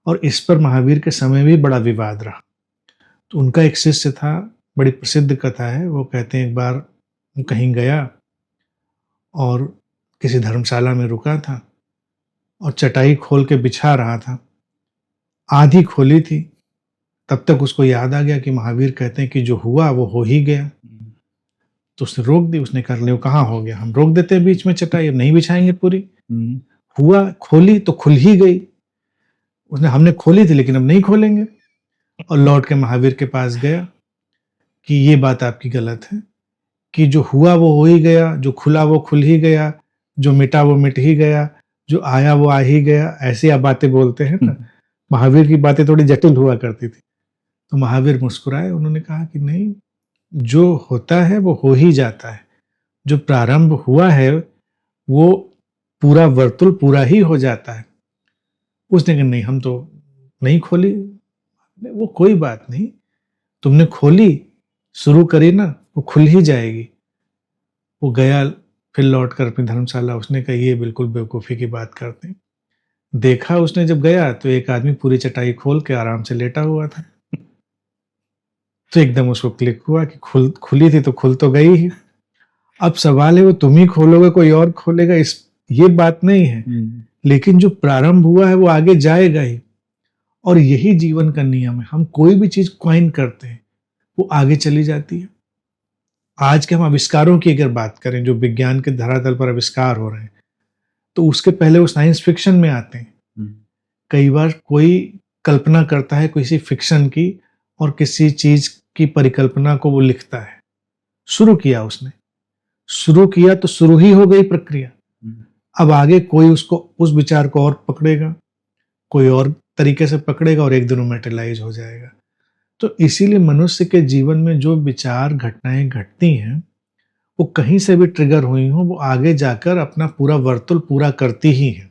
और इस पर महावीर के समय भी बड़ा विवाद रहा। तो उनका एक शिष्य था, बड़ी प्रसिद्ध कथा है, वो कहते हैं एक बार कहीं गया और किसी धर्मशाला में रुका था और चटाई खोल के बिछा रहा था, आधी खोली थी, तब तक उसको याद आ गया कि महावीर कहते हैं कि जो हुआ वो हो ही गया। तो उसने रोक दी, उसने कहा ले कहाँ हो गया, हम रोक देते हैं बीच में चटाई, अब नहीं बिछाएंगे पूरी। हुआ, खोली तो खुल ही गई। उसने हमने खोली थी लेकिन अब नहीं खोलेंगे, और लौट के महावीर के पास गया कि ये बात आपकी गलत है, कि जो हुआ वो हो ही गया, जो खुला वो खुल ही गया, जो मिटा वो मिट ही गया, जो आया वो आ ही गया, ऐसी आप बातें बोलते हैं ना। महावीर की बातें थोड़ी जटिल हुआ करती थी। तो महावीर मुस्कुराए, उन्होंने कहा कि नहीं, जो होता है वो हो ही जाता है, जो प्रारंभ हुआ है वो पूरा वर्तुल पूरा ही हो जाता है। उसने कहा नहीं, हम तो नहीं खोली। वो कोई बात नहीं, तुमने खोली, शुरू करी ना, वो खुल ही जाएगी। वो गया, फिर लौट कर अपनी धर्मशाला, उसने कहा ये बिल्कुल बेवकूफ़ी की बात करते हैं। देखा उसने जब गया तो एक आदमी पूरी चटाई खोल के आराम से लेटा हुआ था। तो एकदम उसको क्लिक हुआ कि खुली थी तो खुल तो गई ही। अब सवाल है वो तुम ही खोलोगे कोई और खोलेगा, इस ये बात नहीं है, लेकिन जो प्रारंभ हुआ है वो आगे जाएगा ही। और यही जीवन का नियम है, हम कोई भी चीज क्वाइन करते हैं वो आगे चली जाती है। आज के हम आविष्कारों की अगर बात करें, जो विज्ञान के धरातल पर आविष्कार हो रहे हैं, तो उसके पहले वो साइंस फिक्शन में आते हैं। कई बार कोई कल्पना करता है किसी फिक्शन की और किसी चीज की परिकल्पना को वो लिखता है, शुरू किया उसने, शुरू किया तो शुरू ही हो गई प्रक्रिया। अब आगे कोई उसको, उस विचार को और पकड़ेगा, कोई और तरीके से पकड़ेगा और एक दिन मटेरियलाइज हो जाएगा। तो इसीलिए मनुष्य के जीवन में जो विचार घटनाएं घटती हैं वो कहीं से भी ट्रिगर हुई हो, वो आगे जाकर अपना पूरा वर्तुल पूरा करती ही है।